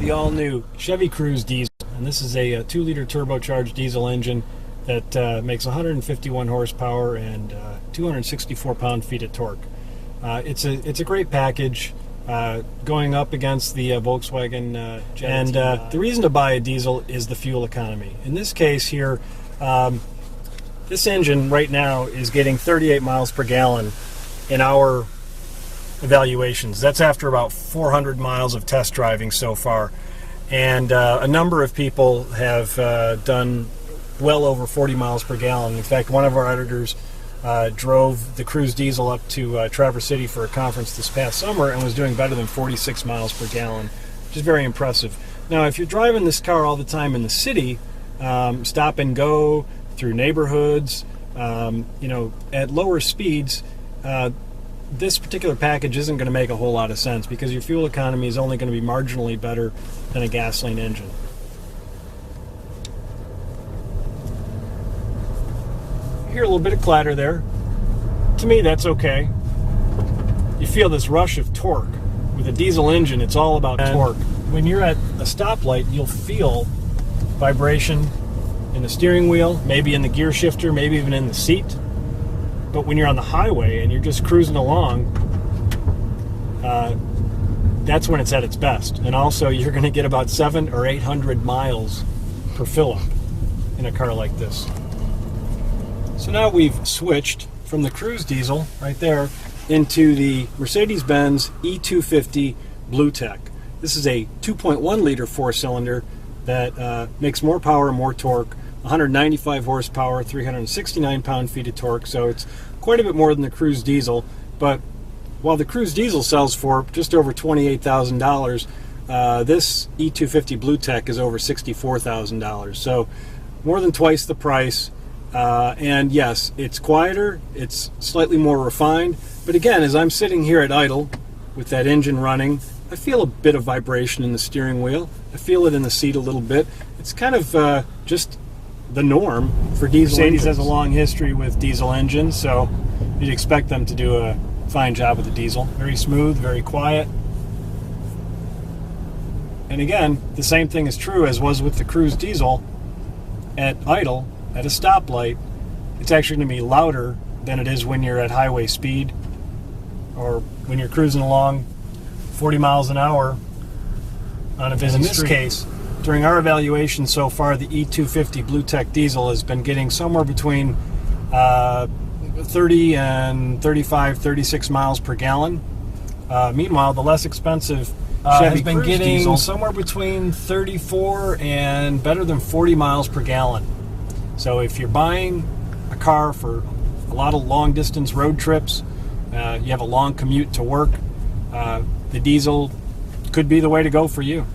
the all-new Chevy Cruze diesel, and this is a 2-liter turbocharged diesel engine that makes 151 horsepower and 264 pound-feet of torque. It's a great package, going up against the Volkswagen Jetta. And the reason to buy a diesel is the fuel economy. In this case here, this engine right now is getting 38 miles per gallon in our evaluations. That's after about 400 miles of test driving so far, and a number of people have done well over 40 miles per gallon. In fact, one of our editors drove the Cruze diesel up to Traverse City for a conference this past summer and was doing better than 46 miles per gallon, which is very impressive. Now, if you're driving this car all the time in the city, stop and go through neighborhoods, at lower speeds, this particular package isn't going to make a whole lot of sense because your fuel economy is only going to be marginally better than a gasoline engine. You hear a little bit of clatter there. To me, that's okay. You feel this rush of torque. With a diesel engine, it's all about torque. When you're at a stoplight, you'll feel vibration in the steering wheel, maybe in the gear shifter, maybe even in the seat. But when you're on the highway and you're just cruising along, that's when it's at its best. And also, you're going to get about 700 or 800 miles per fill-up in a car like this. So now we've switched from the Cruze diesel right there into the Mercedes-Benz E250 BlueTech. This is a 2.1-liter four-cylinder that makes more power and more torque. 195 horsepower, 369 pound-feet of torque, so it's quite a bit more than the Cruze diesel. But while the Cruze diesel sells for just over $28,000, this E250 BlueTech is over $64,000, so more than twice the price. And yes, it's quieter, it's slightly more refined, but again, as I'm sitting here at idle with that engine running, I feel a bit of vibration in the steering wheel. I feel it in the seat a little bit. It's kind of just the norm for diesel engines. Mercedes has a long history with diesel engines, so you'd expect them to do a fine job with the diesel. Very smooth, very quiet. And again, the same thing is true as was with the Cruze diesel. At idle, at a stoplight, it's actually going to be louder than it is when you're at highway speed or when you're cruising along 40 miles an hour on a busy street. In this case, during our evaluation so far, the E250 BlueTech diesel has been getting somewhere between 30 and 35, 36 miles per gallon. Meanwhile, the less expensive Chevy has been getting diesel somewhere between 34 and better than 40 miles per gallon. So if you're buying a car for a lot of long-distance road trips, you have a long commute to work, the diesel could be the way to go for you.